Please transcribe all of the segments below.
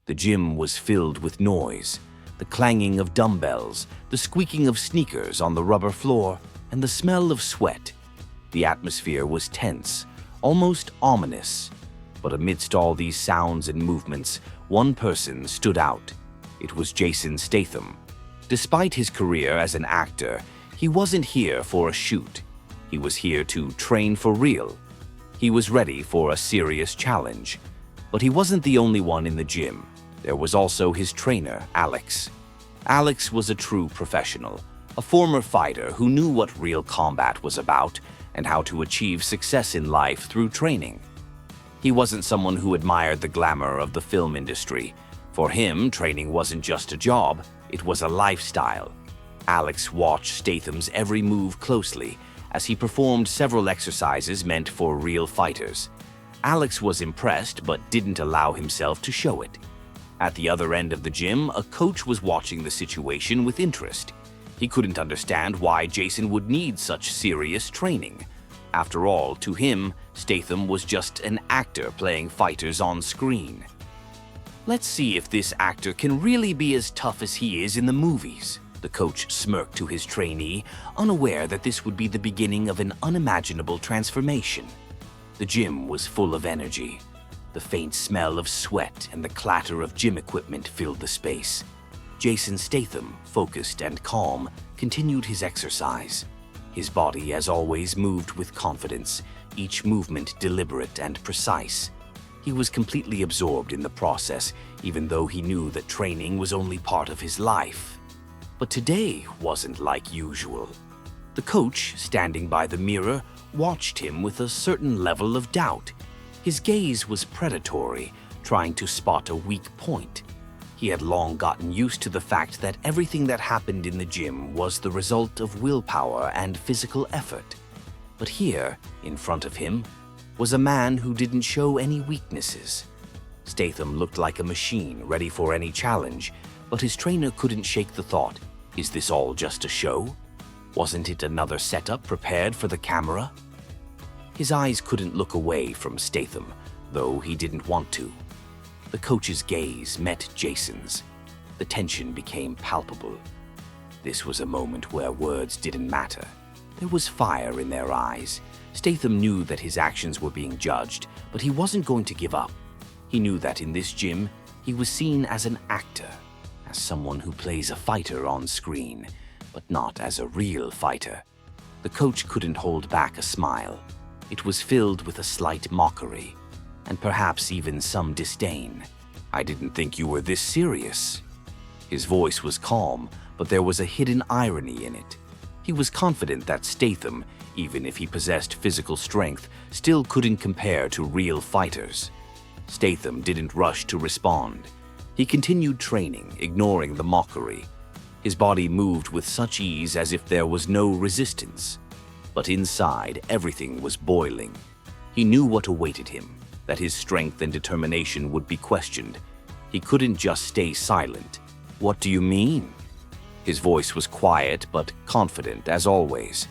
The gym was filled with noise, the clanging of dumbbells, the squeaking of sneakers on the rubber floor, and the smell of sweat. The atmosphere was tense, almost ominous. But amidst all these sounds and movements, one person stood out. It was Jason Statham. Despite his career as an actor, he wasn't here for a shoot. He was here to train for real. He was ready for a serious challenge. But he wasn't the only one in the gym. There was also his trainer, Alex. Alex was a true professional, a former fighter who knew what real combat was about and how to achieve success in life through training. He wasn't someone who admired the glamour of the film industry. For him, training wasn't just a job, it was a lifestyle. Alex watched Statham's every move closely as he performed several exercises meant for real fighters. Alex was impressed but didn't allow himself to show it. At the other end of the gym, a coach was watching the situation with interest. He couldn't understand why Jason would need such serious training. After all, to him, Statham was just an actor playing fighters on screen. "Let's see if this actor can really be as tough as he is in the movies," the coach smirked to his trainee, unaware that this would be the beginning of an unimaginable transformation. The gym was full of energy. The faint smell of sweat and the clatter of gym equipment filled the space. Jason Statham, focused and calm, continued his exercise. His body, as always, moved with confidence, each movement deliberate and precise. He was completely absorbed in the process, even though he knew that training was only part of his life. But today wasn't like usual. The coach, standing by the mirror, watched him with a certain level of doubt. His gaze was predatory, trying to spot a weak point. He had long gotten used to the fact that everything that happened in the gym was the result of willpower and physical effort. But here, in front of him, was a man who didn't show any weaknesses. Statham looked like a machine ready for any challenge, but his trainer couldn't shake the thought, is this all just a show? Wasn't it another setup prepared for the camera? His eyes couldn't look away from Statham, though he didn't want to. The coach's gaze met Jason's. The tension became palpable. This was a moment where words didn't matter. There was fire in their eyes. Statham knew that his actions were being judged, but he wasn't going to give up. He knew that in this gym, he was seen as an actor, as someone who plays a fighter on screen, but not as a real fighter. The coach couldn't hold back a smile. It was filled with a slight mockery, and perhaps even some disdain. "I didn't think you were this serious." His voice was calm, but there was a hidden irony in it. He was confident that Statham, even if he possessed physical strength, still couldn't compare to real fighters. Statham didn't rush to respond. He continued training, ignoring the mockery. His body moved with such ease as if there was no resistance. But inside, everything was boiling. He knew what awaited him, that his strength and determination would be questioned. He couldn't just stay silent. "What do you mean?" His voice was quiet but confident as always.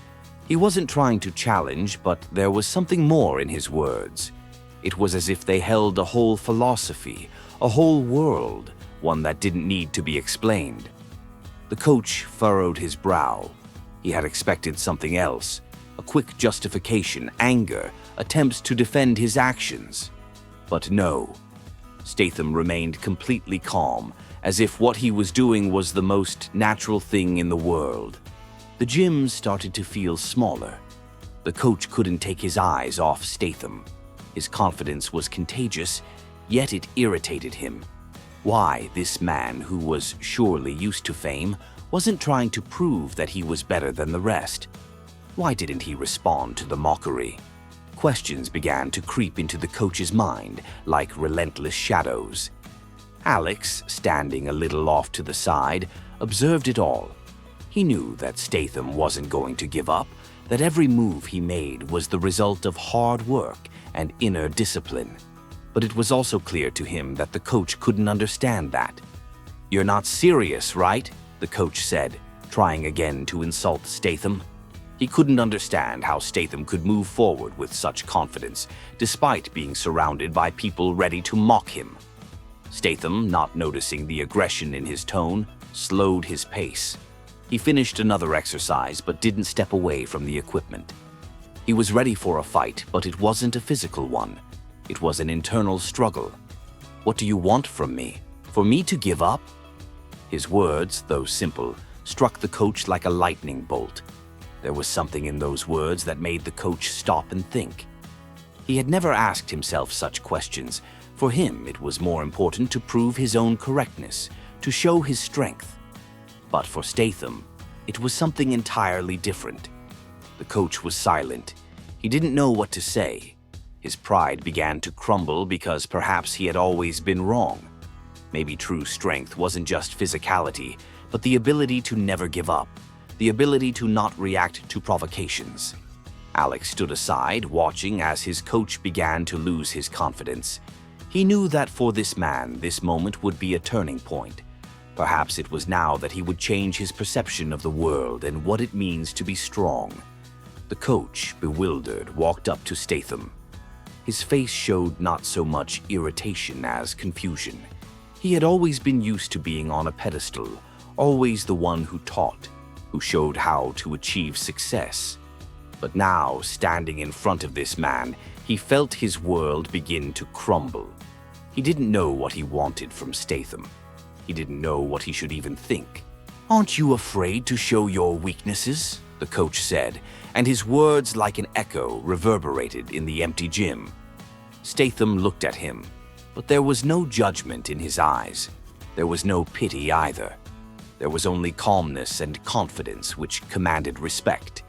He wasn't trying to challenge, but there was something more in his words. It was as if they held a whole philosophy, a whole world, one that didn't need to be explained. The coach furrowed his brow. He had expected something else. A quick justification, anger, attempts to defend his actions. But no. Statham remained completely calm, as if what he was doing was the most natural thing in the world. The gym started to feel smaller. The coach couldn't take his eyes off Statham. His confidence was contagious, yet it irritated him. Why this man, who was surely used to fame, wasn't trying to prove that he was better than the rest? Why didn't he respond to the mockery? Questions began to creep into the coach's mind like relentless shadows. Alex, standing a little off to the side, observed it all. He knew that Statham wasn't going to give up, that every move he made was the result of hard work and inner discipline. But it was also clear to him that the coach couldn't understand that. "You're not serious, right?" the coach said, trying again to insult Statham. He couldn't understand how Statham could move forward with such confidence, despite being surrounded by people ready to mock him. Statham, not noticing the aggression in his tone, slowed his pace. He finished another exercise but didn't step away from the equipment. He was ready for a fight, but it wasn't a physical one. It was an internal struggle. "What do you want from me? For me to give up?" His words, though simple, struck the coach like a lightning bolt. There was something in those words that made the coach stop and think. He had never asked himself such questions. For him, it was more important to prove his own correctness, to show his strength. But for Statham, it was something entirely different. The coach was silent. He didn't know what to say. His pride began to crumble because perhaps he had always been wrong. Maybe true strength wasn't just physicality, but the ability to never give up, the ability to not react to provocations. Alex stood aside, watching as his coach began to lose his confidence. He knew that for this man, this moment would be a turning point. Perhaps it was now that he would change his perception of the world and what it means to be strong. The coach, bewildered, walked up to Statham. His face showed not so much irritation as confusion. He had always been used to being on a pedestal, always the one who taught, who showed how to achieve success. But now, standing in front of this man, he felt his world begin to crumble. He didn't know what he wanted from Statham. He didn't know what he should even think. "Aren't you afraid to show your weaknesses?" the coach said, and his words like an echo reverberated in the empty gym. Statham looked at him, but there was no judgment in his eyes. There was no pity either. There was only calmness and confidence which commanded respect.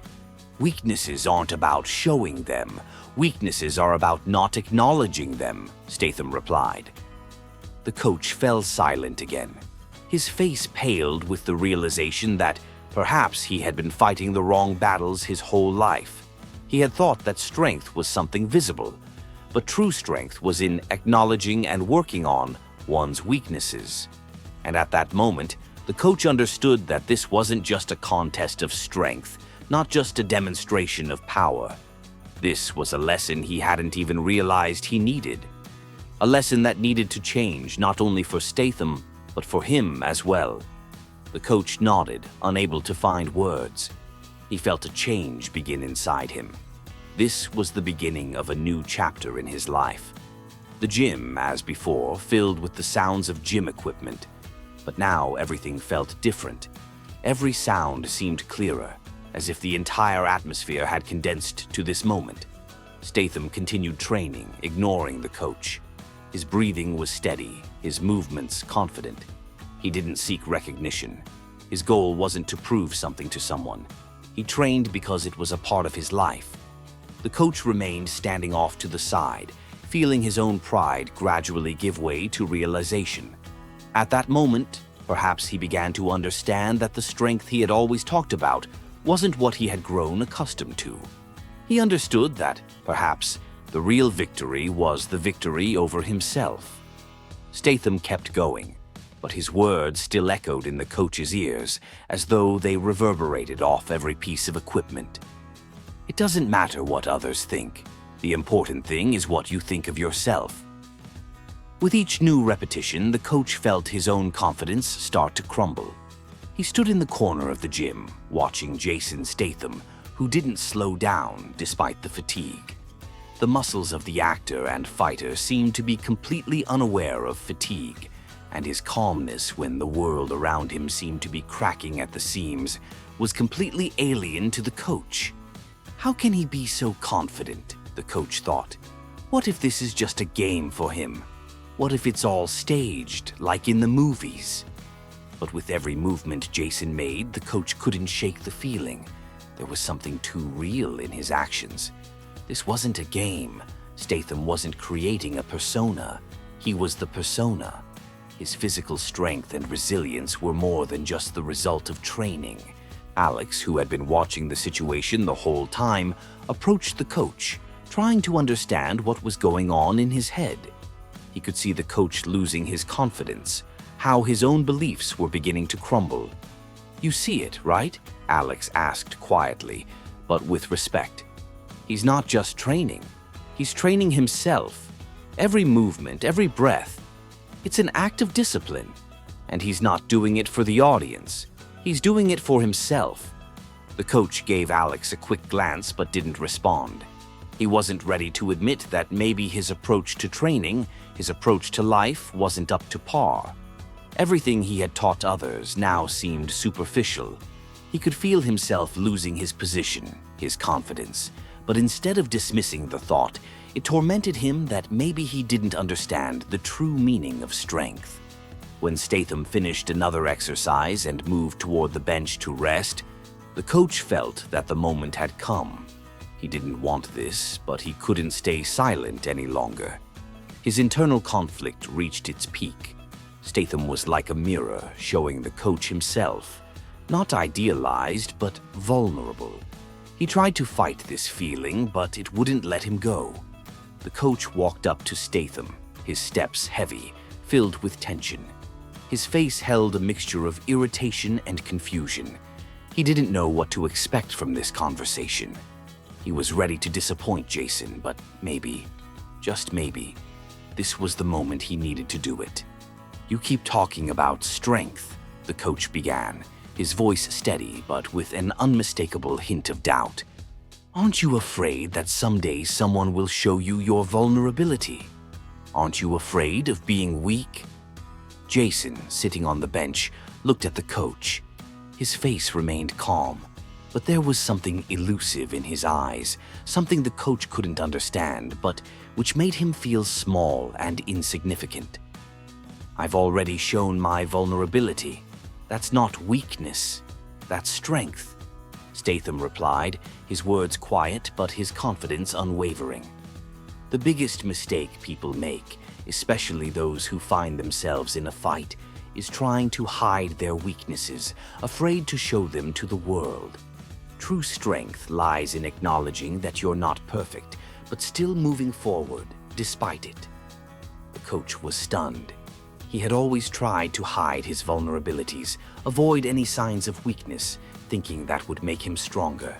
"Weaknesses aren't about showing them. Weaknesses are about not acknowledging them," Statham replied. The coach fell silent again. His face paled with the realization that perhaps he had been fighting the wrong battles his whole life. He had thought that strength was something visible, but true strength was in acknowledging and working on one's weaknesses. And at that moment, the coach understood that this wasn't just a contest of strength, not just a demonstration of power. This was a lesson he hadn't even realized he needed. A lesson that needed to change not only for Statham, but for him as well. The coach nodded, unable to find words. He felt a change begin inside him. This was the beginning of a new chapter in his life. The gym, as before, filled with the sounds of gym equipment. But now everything felt different. Every sound seemed clearer, as if the entire atmosphere had condensed to this moment. Statham continued training, ignoring the coach. His breathing was steady, his movements confident. He didn't seek recognition. His goal wasn't to prove something to someone. He trained because it was a part of his life. The coach remained standing off to the side, feeling his own pride gradually give way to realization. At that moment, perhaps he began to understand that the strength he had always talked about wasn't what he had grown accustomed to. He understood that, perhaps, the real victory was the victory over himself. Statham kept going, but his words still echoed in the coach's ears as though they reverberated off every piece of equipment. "It doesn't matter what others think. The important thing is what you think of yourself." With each new repetition, the coach felt his own confidence start to crumble. He stood in the corner of the gym, watching Jason Statham, who didn't slow down despite the fatigue. The muscles of the actor and fighter seemed to be completely unaware of fatigue, and his calmness when the world around him seemed to be cracking at the seams was completely alien to the coach. How can he be so confident? The coach thought. What if this is just a game for him? What if it's all staged, like in the movies? But with every movement Jason made, the coach couldn't shake the feeling. There was something too real in his actions. This wasn't a game. Statham wasn't creating a persona. He was the persona. His physical strength and resilience were more than just the result of training. Alex, who had been watching the situation the whole time, approached the coach, trying to understand what was going on in his head. He could see the coach losing his confidence, how his own beliefs were beginning to crumble. "You see it, right?" Alex asked quietly, but with respect. "He's not just training. He's training himself. Every movement, every breath. It's an act of discipline, and he's not doing it for the audience. He's doing it for himself. The coach gave Alex a quick glance but didn't respond. He wasn't ready to admit that maybe his approach to training, his approach to life, wasn't up to par. Everything he had taught others now seemed superficial. He could feel himself losing his position, his confidence, but instead of dismissing the thought, it tormented him that maybe he didn't understand the true meaning of strength. When Statham finished another exercise and moved toward the bench to rest, the coach felt that the moment had come. He didn't want this, but he couldn't stay silent any longer. His internal conflict reached its peak. Statham was like a mirror showing the coach himself, not idealized, but vulnerable. He tried to fight this feeling, but it wouldn't let him go. The coach walked up to Statham, his steps heavy, filled with tension. His face held a mixture of irritation and confusion. He didn't know what to expect from this conversation. He was ready to disappoint Jason, but maybe, just maybe, this was the moment he needed to do it. "You keep talking about strength," the coach began, his voice steady but with an unmistakable hint of doubt. "Aren't you afraid that someday someone will show you your vulnerability? Aren't you afraid of being weak?" Jason, sitting on the bench, looked at the coach. His face remained calm, but there was something elusive in his eyes, something the coach couldn't understand, but which made him feel small and insignificant. "I've already shown my vulnerability. That's not weakness, that's strength," Statham replied, his words quiet but his confidence unwavering. The biggest mistake people make, especially those who find themselves in a fight, is trying to hide their weaknesses, afraid to show them to the world. True strength lies in acknowledging that you're not perfect, but still moving forward despite it. The coach was stunned. He had always tried to hide his vulnerabilities, avoid any signs of weakness, thinking that would make him stronger.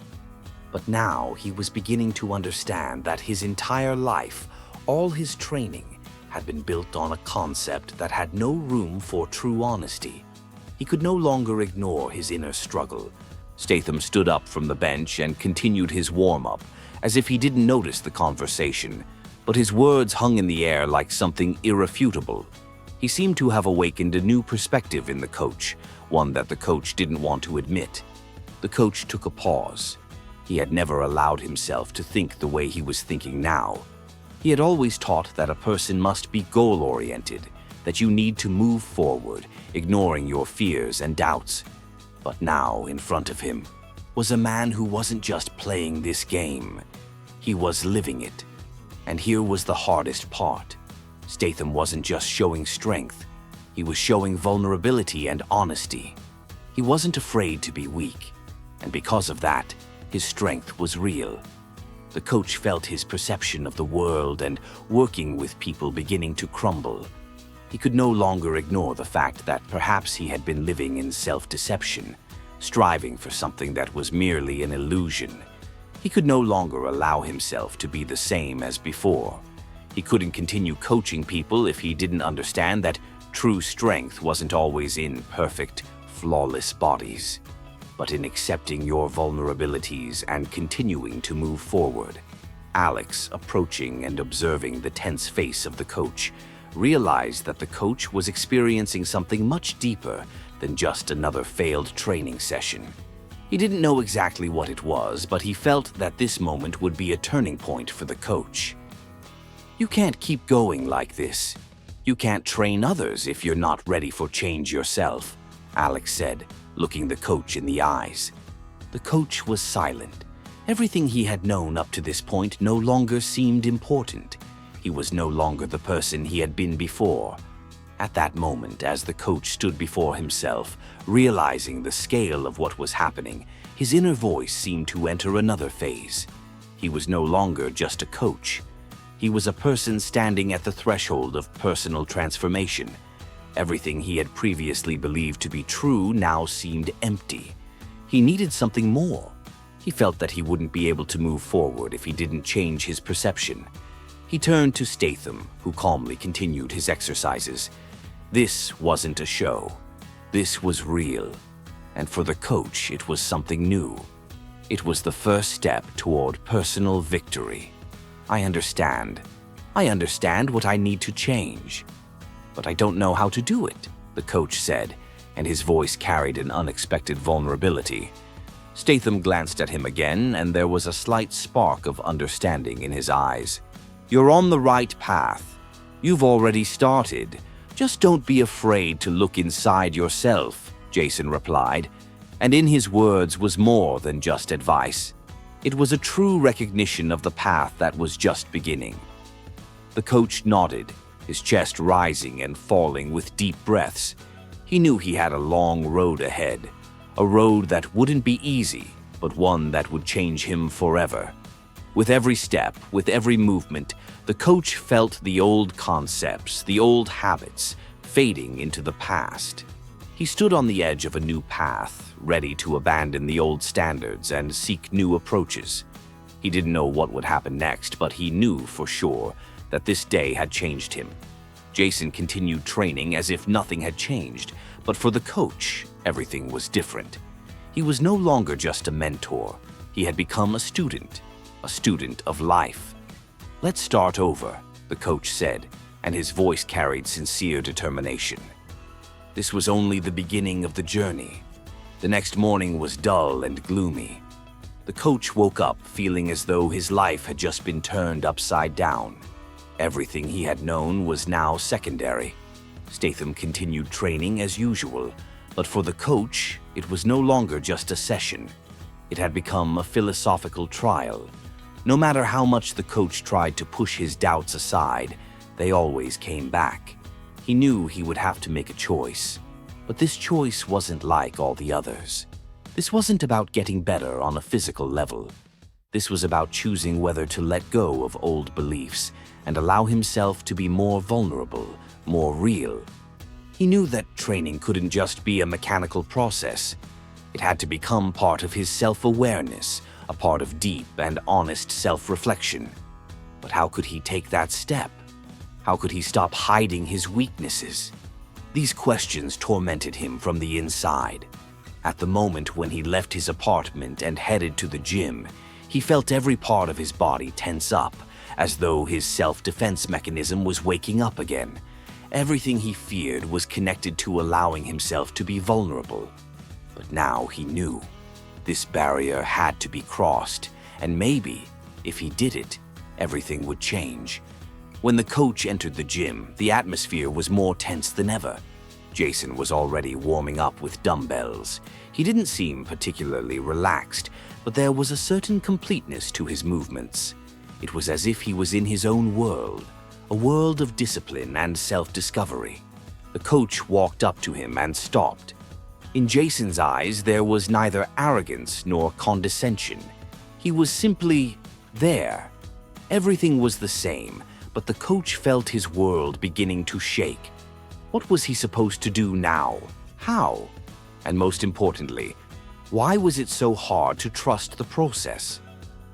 But now he was beginning to understand that his entire life, all his training, had been built on a concept that had no room for true honesty. He could no longer ignore his inner struggle. Statham stood up from the bench and continued his warm-up, as if he didn't notice the conversation, but his words hung in the air like something irrefutable. He seemed to have awakened a new perspective in the coach, one that the coach didn't want to admit. The coach took a pause. He had never allowed himself to think the way he was thinking now. He had always taught that a person must be goal-oriented, that you need to move forward, ignoring your fears and doubts. But now, in front of him, was a man who wasn't just playing this game. He was living it. And here was the hardest part. Statham wasn't just showing strength. He was showing vulnerability and honesty. He wasn't afraid to be weak, and because of that, his strength was real. The coach felt his perception of the world and working with people beginning to crumble. He could no longer ignore the fact that perhaps he had been living in self-deception, striving for something that was merely an illusion. He could no longer allow himself to be the same as before. He couldn't continue coaching people if he didn't understand that true strength wasn't always in perfect, flawless bodies, but in accepting your vulnerabilities and continuing to move forward. Alex, approaching and observing the tense face of the coach, realized that the coach was experiencing something much deeper than just another failed training session. He didn't know exactly what it was, but he felt that this moment would be a turning point for the coach. "You can't keep going like this. You can't train others if you're not ready for change yourself," Alex said, looking the coach in the eyes. The coach was silent. Everything he had known up to this point no longer seemed important. He was no longer the person he had been before. At that moment, as the coach stood before himself, realizing the scale of what was happening, his inner voice seemed to enter another phase. He was no longer just a coach. He was a person standing at the threshold of personal transformation. Everything he had previously believed to be true now seemed empty. He needed something more. He felt that he wouldn't be able to move forward if he didn't change his perception. He turned to Statham, who calmly continued his exercises. This wasn't a show. This was real. And for the coach, it was something new. It was the first step toward personal victory. I understand. I understand what I need to change. But I don't know how to do it, the coach said, and his voice carried an unexpected vulnerability. Statham glanced at him again, and there was a slight spark of understanding in his eyes. You're on the right path. You've already started. Just don't be afraid to look inside yourself, Jason replied, and in his words was more than just advice. It was a true recognition of the path that was just beginning. The coach nodded, his chest rising and falling with deep breaths. He knew he had a long road ahead, a road that wouldn't be easy, but one that would change him forever. With every step, with every movement, the coach felt the old concepts, the old habits, fading into the past. He stood on the edge of a new path, ready to abandon the old standards and seek new approaches. He didn't know what would happen next, but he knew for sure that this day had changed him. Jason continued training as if nothing had changed, but for the coach, everything was different. He was no longer just a mentor. He had become a student of life. Let's start over, the coach said, and his voice carried sincere determination. This was only the beginning of the journey. The next morning was dull and gloomy. The coach woke up feeling as though his life had just been turned upside down. Everything he had known was now secondary. Statham continued training as usual, but for the coach, it was no longer just a session. It had become a philosophical trial. No matter how much the coach tried to push his doubts aside, they always came back. He knew he would have to make a choice, but this choice wasn't like all the others. This wasn't about getting better on a physical level. This was about choosing whether to let go of old beliefs and allow himself to be more vulnerable, more real. He knew that training couldn't just be a mechanical process. It had to become part of his self-awareness, a part of deep and honest self-reflection. But how could he take that step? How could he stop hiding his weaknesses? These questions tormented him from the inside. At the moment when he left his apartment and headed to the gym, he felt every part of his body tense up, as though his self-defense mechanism was waking up again. Everything he feared was connected to allowing himself to be vulnerable. But now he knew. This barrier had to be crossed, and maybe, if he did it, everything would change. When the coach entered the gym, the atmosphere was more tense than ever. Jason was already warming up with dumbbells. He didn't seem particularly relaxed, but there was a certain completeness to his movements. It was as if he was in his own world, a world of discipline and self-discovery. The coach walked up to him and stopped. In Jason's eyes, there was neither arrogance nor condescension. He was simply there. Everything was the same, but the coach felt his world beginning to shake. What was he supposed to do now? How? And most importantly, why was it so hard to trust the process?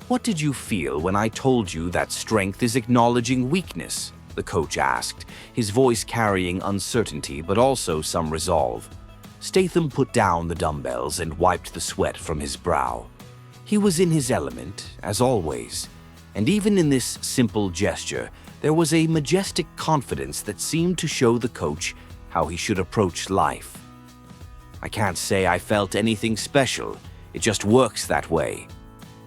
What did you feel when I told you that strength is acknowledging weakness? The coach asked, his voice carrying uncertainty but also some resolve. Statham put down the dumbbells and wiped the sweat from his brow. He was in his element, as always, and even in this simple gesture, there was a majestic confidence that seemed to show the coach how he should approach life. I can't say I felt anything special. It just works that way.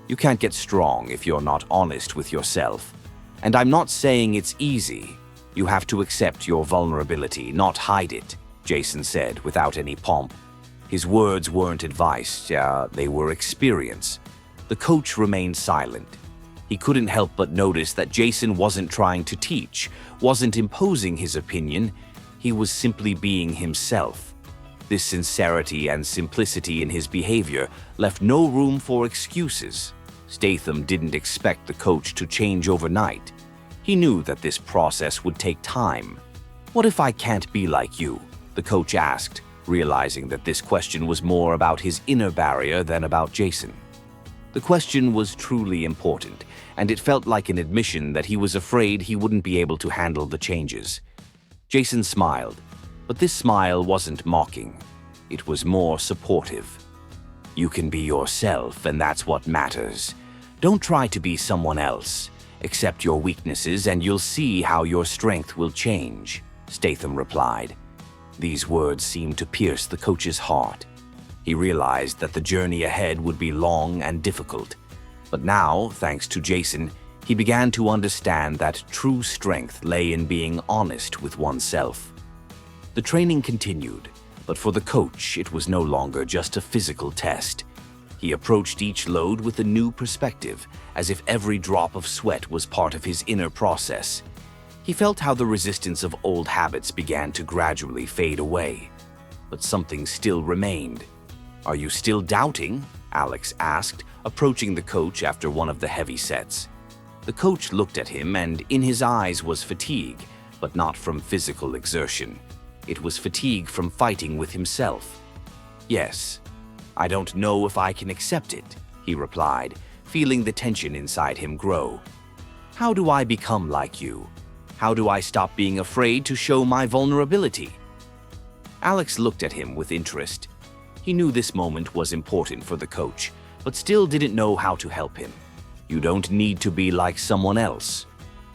You can't get strong if you're not honest with yourself. And I'm not saying it's easy. You have to accept your vulnerability, not hide it, Jason said without any pomp. His words weren't advice, they were experience. The coach remained silent. He couldn't help but notice that Jason wasn't trying to teach, wasn't imposing his opinion. He was simply being himself. This sincerity and simplicity in his behavior left no room for excuses. Statham didn't expect the coach to change overnight. He knew that this process would take time. "What if I can't be like you?" the coach asked, realizing that this question was more about his inner barrier than about Jason. The question was truly important, and it felt like an admission that he was afraid he wouldn't be able to handle the changes. Jason smiled. But this smile wasn't mocking. It was more supportive. You can be yourself, and that's what matters. Don't try to be someone else. Accept your weaknesses, and you'll see how your strength will change, Statham replied. These words seemed to pierce the coach's heart. He realized that the journey ahead would be long and difficult. But now, thanks to Jason, he began to understand that true strength lay in being honest with oneself. The training continued, but for the coach, it was no longer just a physical test. He approached each load with a new perspective, as if every drop of sweat was part of his inner process. He felt how the resistance of old habits began to gradually fade away. But something still remained. "Are you still doubting?" Alex asked, approaching the coach after one of the heavy sets. The coach looked at him, and in his eyes was fatigue, but not from physical exertion. It was fatigue from fighting with himself. "Yes. I don't know if I can accept it," he replied, feeling the tension inside him grow. "How do I become like you? How do I stop being afraid to show my vulnerability?" Alex looked at him with interest. He knew this moment was important for the coach, but still didn't know how to help him. You don't need to be like someone else.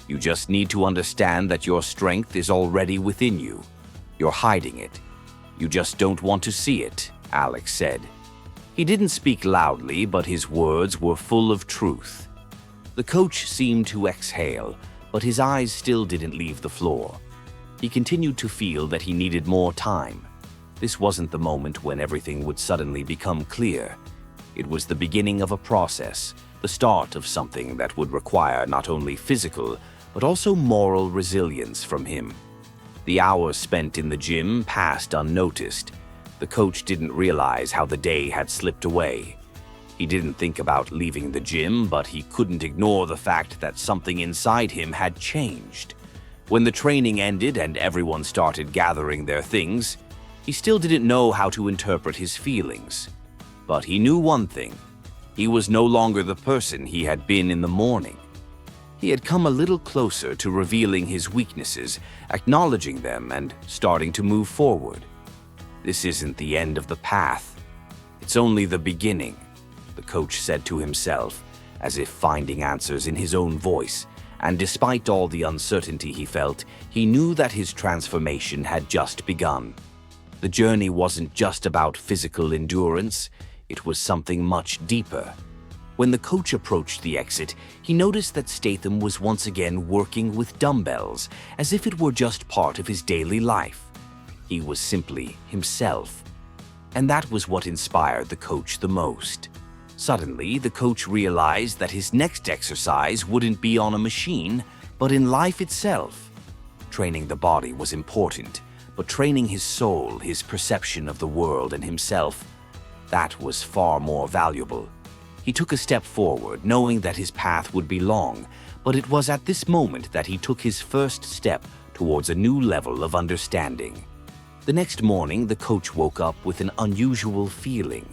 You just need to understand that your strength is already within you. You're hiding it. You just don't want to see it, Alex said. He didn't speak loudly, but his words were full of truth. The coach seemed to exhale, but his eyes still didn't leave the floor. He continued to feel that he needed more time. This wasn't the moment when everything would suddenly become clear. It was the beginning of a process, the start of something that would require not only physical, but also moral resilience from him. The hours spent in the gym passed unnoticed. The coach didn't realize how the day had slipped away. He didn't think about leaving the gym, but he couldn't ignore the fact that something inside him had changed. When the training ended and everyone started gathering their things, he still didn't know how to interpret his feelings. But he knew one thing. He was no longer the person he had been in the morning. He had come a little closer to revealing his weaknesses, acknowledging them, and starting to move forward. This isn't the end of the path. It's only the beginning, the coach said to himself, as if finding answers in his own voice. And despite all the uncertainty he felt, he knew that his transformation had just begun. The journey wasn't just about physical endurance, it was something much deeper. When the coach approached the exit, he noticed that Statham was once again working with dumbbells, as if it were just part of his daily life. He was simply himself. And that was what inspired the coach the most. Suddenly, the coach realized that his next exercise wouldn't be on a machine, but in life itself. Training the body was important, but training his soul, his perception of the world and himself, that was far more valuable. He took a step forward, knowing that his path would be long, but it was at this moment that he took his first step towards a new level of understanding. The next morning, the coach woke up with an unusual feeling,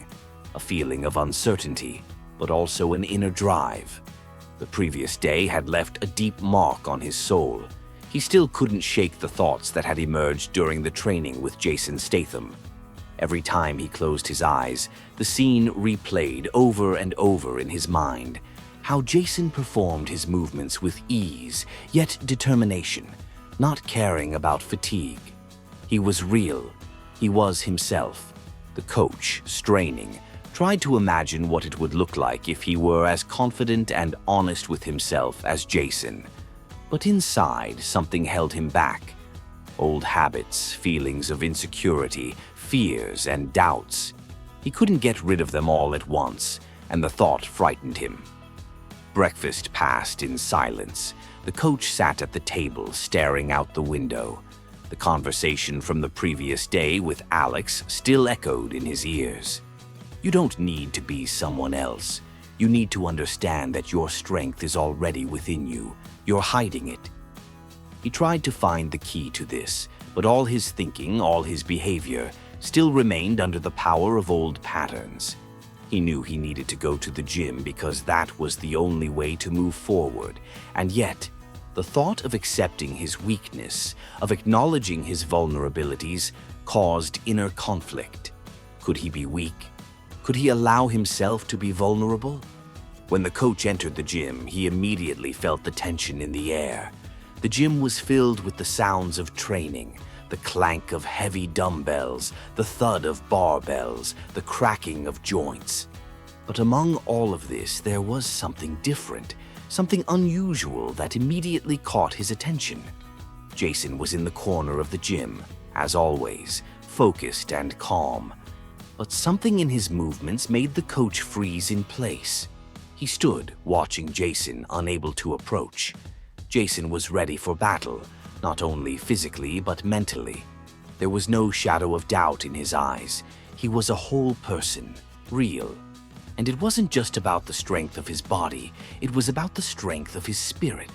a feeling of uncertainty, but also an inner drive. The previous day had left a deep mark on his soul. He still couldn't shake the thoughts that had emerged during the training with Jason Statham. Every time he closed his eyes, the scene replayed over and over in his mind. How Jason performed his movements with ease, yet determination, not caring about fatigue. He was real. He was himself. The coach, straining, tried to imagine what it would look like if he were as confident and honest with himself as Jason. But inside, something held him back. Old habits, feelings of insecurity, fears, and doubts. He couldn't get rid of them all at once, and the thought frightened him. Breakfast passed in silence. The coach sat at the table, staring out the window. The conversation from the previous day with Alex still echoed in his ears. You don't need to be someone else. You need to understand that your strength is already within you. You're hiding it. He tried to find the key to this, but all his thinking, all his behavior, still remained under the power of old patterns. He knew he needed to go to the gym because that was the only way to move forward, and yet, The thought of accepting his weakness, of acknowledging his vulnerabilities, caused inner conflict. Could he be weak? Could he allow himself to be vulnerable? When the coach entered the gym, he immediately felt the tension in the air. The gym was filled with the sounds of training, the clank of heavy dumbbells, the thud of barbells, the cracking of joints. But among all of this, there was something different, something unusual that immediately caught his attention. Jason was in the corner of the gym, as always, focused and calm. But something in his movements made the coach freeze in place. He stood, watching Jason, unable to approach. Jason was ready for battle, not only physically but mentally. There was no shadow of doubt in his eyes. He was a whole person, real. And it wasn't just about the strength of his body, it was about the strength of his spirit.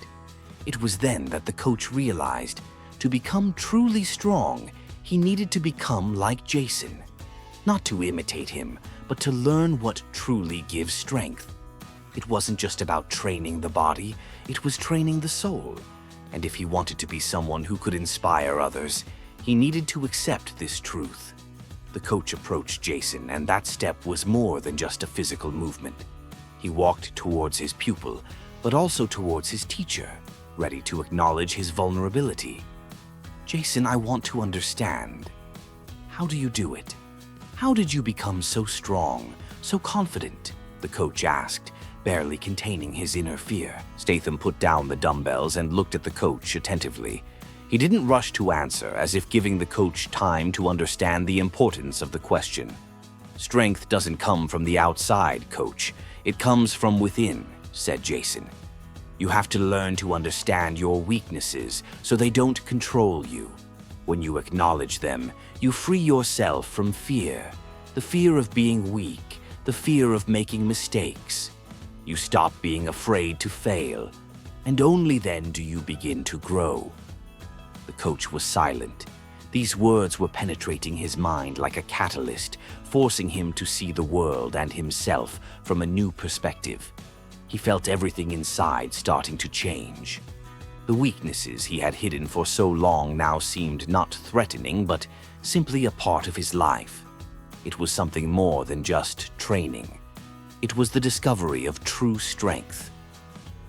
It was then that the coach realized, to become truly strong, he needed to become like Jason. Not to imitate him, but to learn what truly gives strength. It wasn't just about training the body, it was training the soul. And if he wanted to be someone who could inspire others, he needed to accept this truth. The coach approached Jason, and that step was more than just a physical movement. He walked towards his pupil, but also towards his teacher, ready to acknowledge his vulnerability. "Jason, I want to understand. How do you do it? How did you become so strong, so confident?" the coach asked, barely containing his inner fear. Statham put down the dumbbells and looked at the coach attentively. He didn't rush to answer, as if giving the coach time to understand the importance of the question. "Strength doesn't come from the outside, coach. It comes from within," said Jason. "You have to learn to understand your weaknesses so they don't control you. When you acknowledge them, you free yourself from fear, the fear of being weak, the fear of making mistakes. You stop being afraid to fail, and only then do you begin to grow." The coach was silent. These words were penetrating his mind like a catalyst, forcing him to see the world and himself from a new perspective. He felt everything inside starting to change. The weaknesses he had hidden for so long now seemed not threatening, but simply a part of his life. It was something more than just training. It was the discovery of true strength.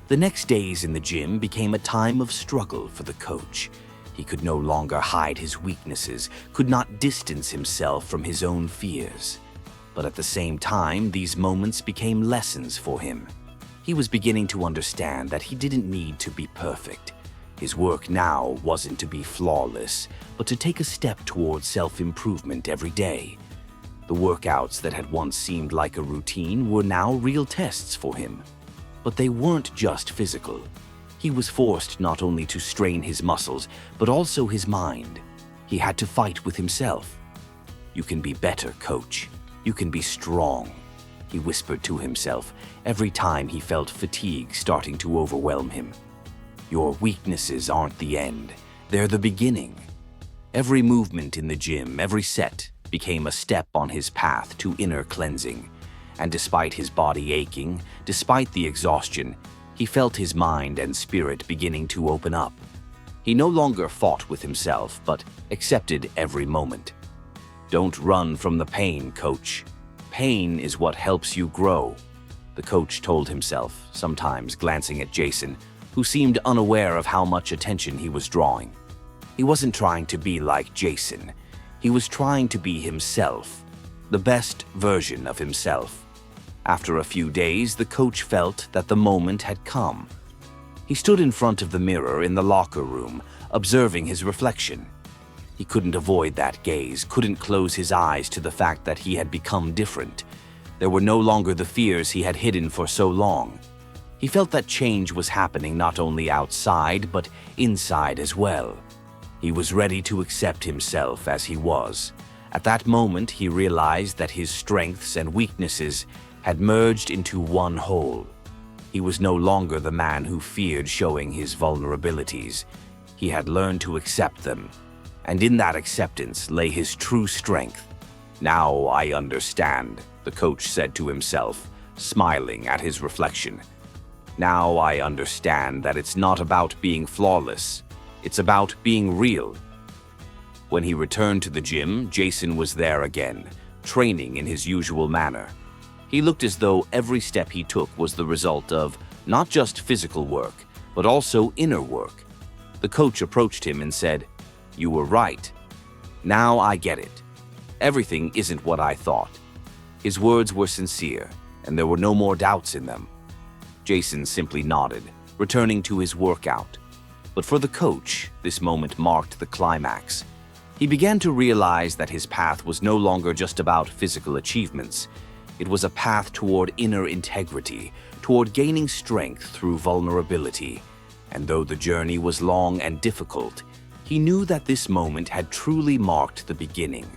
The next days in the gym became a time of struggle for the coach. He could no longer hide his weaknesses, could not distance himself from his own fears. But at the same time, these moments became lessons for him. He was beginning to understand that he didn't need to be perfect. His work now wasn't to be flawless, but to take a step towards self-improvement every day. The workouts that had once seemed like a routine were now real tests for him. But they weren't just physical. He was forced not only to strain his muscles, but also his mind. He had to fight with himself. "You can be better, coach. You can be strong," he whispered to himself every time he felt fatigue starting to overwhelm him. "Your weaknesses aren't the end. They're the beginning." Every movement in the gym, every set, became a step on his path to inner cleansing. And despite his body aching, despite the exhaustion, he felt his mind and spirit beginning to open up. He no longer fought with himself, but accepted every moment. "Don't run from the pain, coach. Pain is what helps you grow," the coach told himself, sometimes glancing at Jason, who seemed unaware of how much attention he was drawing. He wasn't trying to be like Jason. He was trying to be himself, the best version of himself. After a few days, the coach felt that the moment had come. He stood in front of the mirror in the locker room, observing his reflection. He couldn't avoid that gaze, couldn't close his eyes to the fact that he had become different. There were no longer the fears he had hidden for so long. He felt that change was happening not only outside, but inside as well. He was ready to accept himself as he was. At that moment, he realized that his strengths and weaknesses had merged into one whole. He was no longer the man who feared showing his vulnerabilities. He had learned to accept them, and in that acceptance lay his true strength. "Now I understand," the coach said to himself, smiling at his reflection. Now I understand that it's not about being flawless. It's about being real. When he returned to the gym, Jason was there again, training in his usual manner. He looked as though every step he took was the result of not just physical work, but also inner work. The coach approached him and said, "You were right. Now I get it. Everything isn't what I thought." His words were sincere, and there were no more doubts in them. Jason simply nodded, returning to his workout. But for the coach, this moment marked the climax. He began to realize that his path was no longer just about physical achievements. It was a path toward inner integrity, toward gaining strength through vulnerability. And though the journey was long and difficult, he knew that this moment had truly marked the beginning.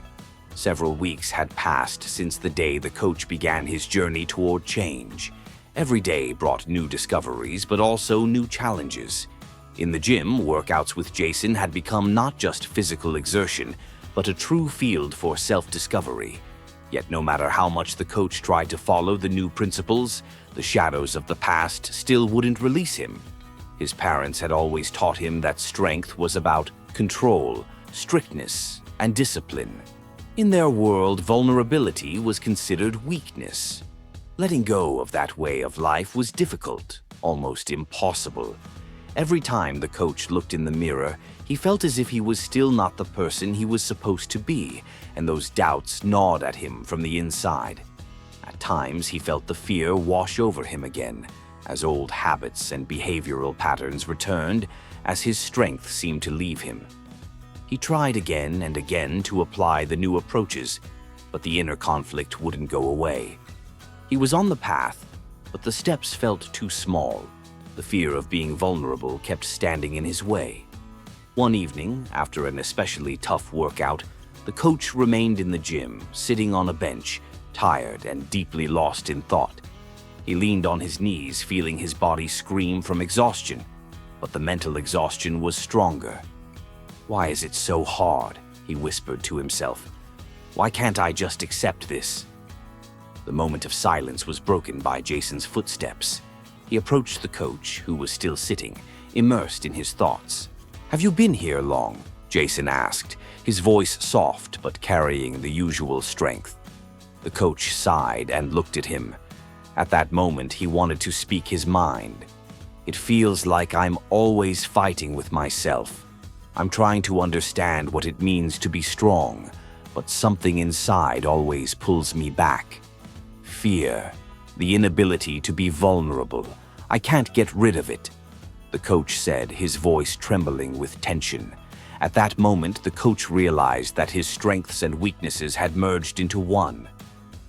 Several weeks had passed since the day the coach began his journey toward change. Every day brought new discoveries, but also new challenges. In the gym, workouts with Jason had become not just physical exertion, but a true field for self-discovery. Yet no matter how much the coach tried to follow the new principles, the shadows of the past still wouldn't release him. His parents had always taught him that strength was about control, strictness, and discipline. In their world, vulnerability was considered weakness. Letting go of that way of life was difficult, almost impossible. Every time the coach looked in the mirror, he felt as if he was still not the person he was supposed to be, and those doubts gnawed at him from the inside. At times, he felt the fear wash over him again, as old habits and behavioral patterns returned, as his strength seemed to leave him. He tried again and again to apply the new approaches, but the inner conflict wouldn't go away. He was on the path, but the steps felt too small. The fear of being vulnerable kept standing in his way. One evening, after an especially tough workout, the coach remained in the gym, sitting on a bench, tired and deeply lost in thought. He leaned on his knees, feeling his body scream from exhaustion, but the mental exhaustion was stronger. "Why is it so hard?" he whispered to himself. "Why can't I just accept this?" The moment of silence was broken by Jason's footsteps. He approached the coach, who was still sitting, immersed in his thoughts. "Have you been here long?" Jason asked, his voice soft but carrying the usual strength. The coach sighed and looked at him. At that moment, he wanted to speak his mind. "It feels like I'm always fighting with myself. I'm trying to understand what it means to be strong, but something inside always pulls me back. Fear, the inability to be vulnerable. I can't get rid of it," the coach said, his voice trembling with tension. At that moment, the coach realized that his strengths and weaknesses had merged into one.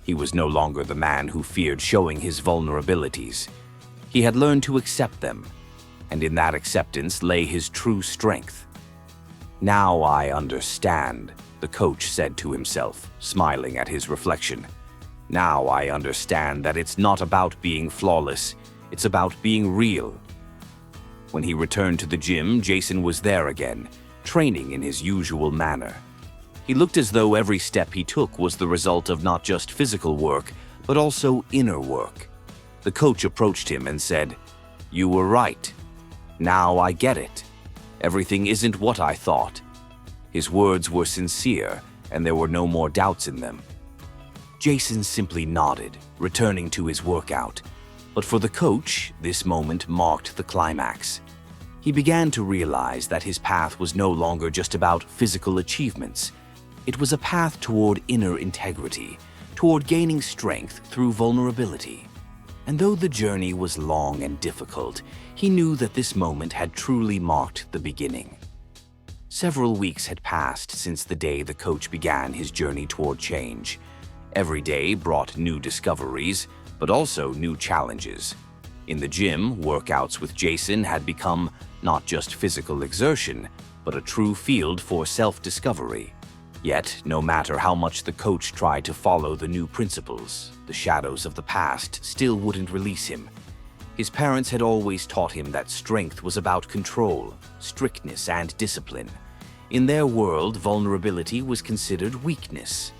He was no longer the man who feared showing his vulnerabilities. He had learned to accept them, and in that acceptance lay his true strength. "Now I understand," the coach said to himself, smiling at his reflection. "Now I understand that it's not about being flawless, it's about being real." When he returned to the gym, Jason was there again, training in his usual manner. He looked as though every step he took was the result of not just physical work, but also inner work. The coach approached him and said, "You were right. Now I get it. Everything isn't what I thought." His words were sincere, and there were no more doubts in them. Jason simply nodded, returning to his workout. But for the coach, this moment marked the climax. He began to realize that his path was no longer just about physical achievements. It was a path toward inner integrity, toward gaining strength through vulnerability. And though the journey was long and difficult, he knew that this moment had truly marked the beginning. Several weeks had passed since the day the coach began his journey toward change. Every day brought new discoveries, but also new challenges. In the gym, workouts with Jason had become not just physical exertion, but a true field for self-discovery. Yet, no matter how much the coach tried to follow the new principles, the shadows of the past still wouldn't release him. His parents had always taught him that strength was about control, strictness, and discipline. In their world, vulnerability was considered weakness.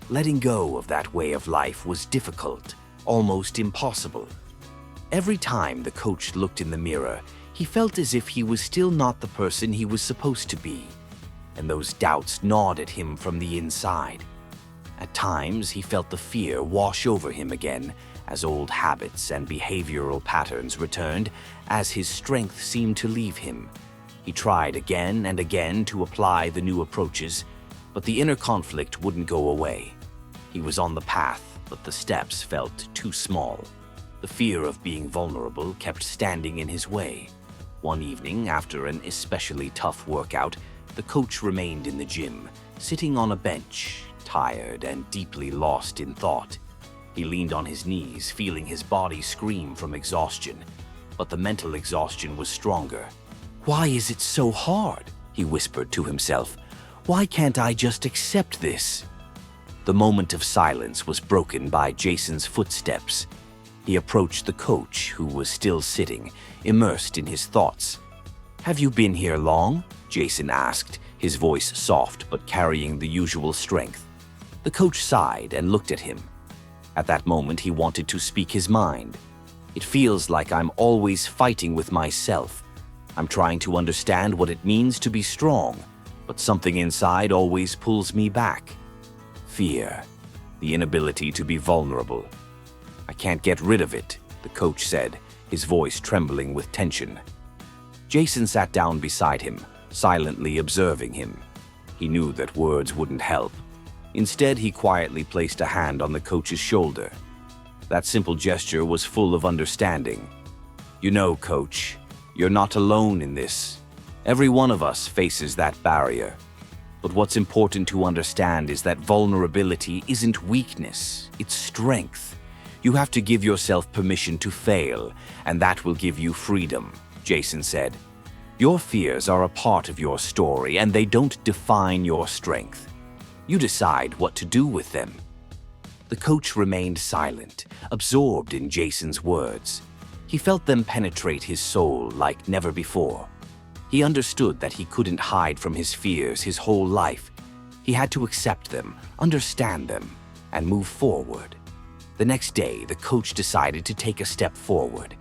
Letting go of that way of life was difficult, almost impossible. Every time the coach looked in the mirror, he felt as if he was still not the person he was supposed to be, and those doubts gnawed at him from the inside. At times, he felt the fear wash over him again as old habits and behavioral patterns returned, as his strength seemed to leave him. He tried again and again to apply the new approaches, but the inner conflict wouldn't go away. He was on the path, but the steps felt too small. The fear of being vulnerable kept standing in his way. One evening, after an especially tough workout, the coach remained in the gym, sitting on a bench, tired and deeply lost in thought. He leaned on his knees, feeling his body scream from exhaustion, but the mental exhaustion was stronger. "Why is it so hard?" he whispered to himself. "Why can't I just accept this?" The moment of silence was broken by Jason's footsteps. He approached the coach, who was still sitting, immersed in his thoughts. "Have you been here long?" Jason asked, his voice soft but carrying the usual strength. The coach sighed and looked at him. At that moment, he wanted to speak his mind. "It feels like I'm always fighting with myself. I'm trying to understand what it means to be strong, but something inside always pulls me back. Fear, the inability to be vulnerable. I can't get rid of it," the coach said, his voice trembling with tension. Jason sat down beside him, silently observing him. He knew that words wouldn't help. Instead, he quietly placed a hand on the coach's shoulder. That simple gesture was full of understanding. "You know, coach, you're not alone in this. Every one of us faces that barrier. But what's important to understand is that vulnerability isn't weakness, it's strength. You have to give yourself permission to fail, and that will give you freedom," Jason said. "Your fears are a part of your story, and they don't define your strength. You decide what to do with them." The coach remained silent, absorbed in Jason's words. He felt them penetrate his soul like never before. He understood that he couldn't hide from his fears his whole life. He had to accept them, understand them, and move forward. The next day, the coach decided to take a step forward.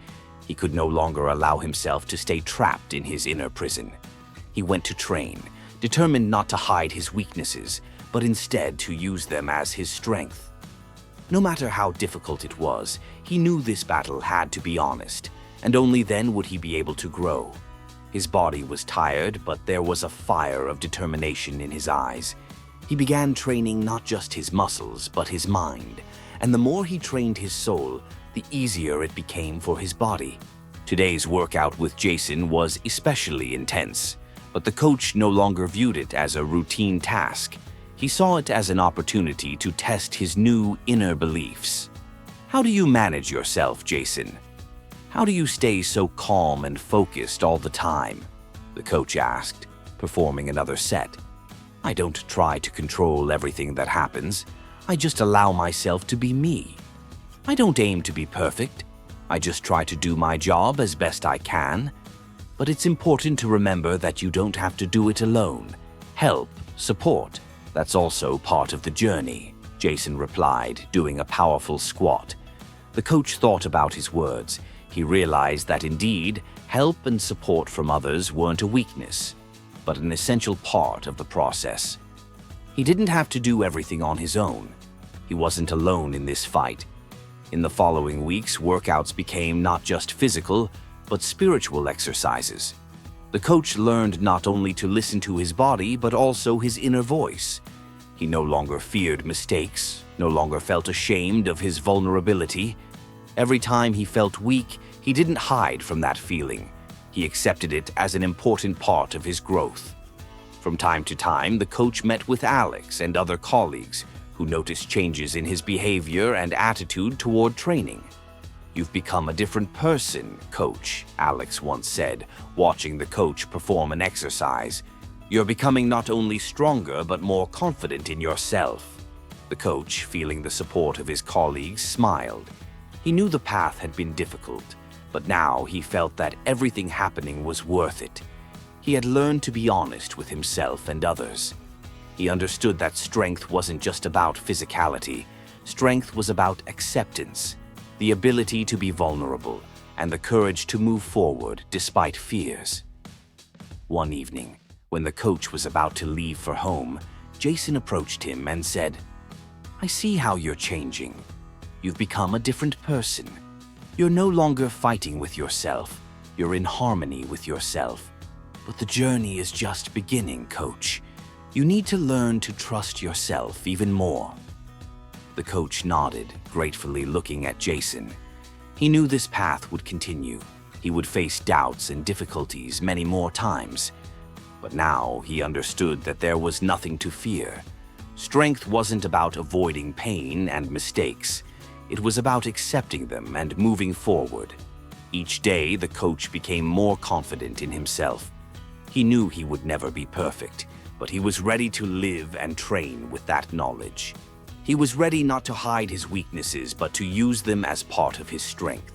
He could no longer allow himself to stay trapped in his inner prison. He went to train, determined not to hide his weaknesses, but instead to use them as his strength. No matter how difficult it was, he knew this battle had to be honest, and only then would he be able to grow. His body was tired, but there was a fire of determination in his eyes. He began training not just his muscles, but his mind, and the more he trained his soul, the easier it became for his body. Today's workout with Jason was especially intense, but the coach no longer viewed it as a routine task. He saw it as an opportunity to test his new inner beliefs. "How do you manage yourself, Jason? How do you stay so calm and focused all the time?" the coach asked, performing another set. "I don't try to control everything that happens. I just allow myself to be me. I don't aim to be perfect. I just try to do my job as best I can. But it's important to remember that you don't have to do it alone. Help, support, that's also part of the journey," Jason replied, doing a powerful squat. The coach thought about his words. He realized that indeed, help and support from others weren't a weakness, but an essential part of the process. He didn't have to do everything on his own. He wasn't alone in this fight. In the following weeks, workouts became not just physical, but spiritual exercises. The coach learned not only to listen to his body, but also his inner voice. He no longer feared mistakes, no longer felt ashamed of his vulnerability. Every time he felt weak, he didn't hide from that feeling. He accepted it as an important part of his growth. From time to time, the coach met with Alex and other colleagues who noticed changes in his behavior and attitude toward training. "You've become a different person, coach," Alex once said, watching the coach perform an exercise. "You're becoming not only stronger but more confident in yourself." The coach, feeling the support of his colleagues, smiled. He knew the path had been difficult, but now he felt that everything happening was worth it. He had learned to be honest with himself and others. He understood that strength wasn't just about physicality. Strength was about acceptance, the ability to be vulnerable, and the courage to move forward despite fears. One evening, when the coach was about to leave for home, Jason approached him and said, "I see how you're changing. You've become a different person. You're no longer fighting with yourself. You're in harmony with yourself. But the journey is just beginning, coach. You need to learn to trust yourself even more." The coach nodded, gratefully looking at Jason. He knew this path would continue. He would face doubts and difficulties many more times. But now he understood that there was nothing to fear. Strength wasn't about avoiding pain and mistakes. It was about accepting them and moving forward. Each day, the coach became more confident in himself. He knew he would never be perfect, but he was ready to live and train with that knowledge. He was ready not to hide his weaknesses, but to use them as part of his strength.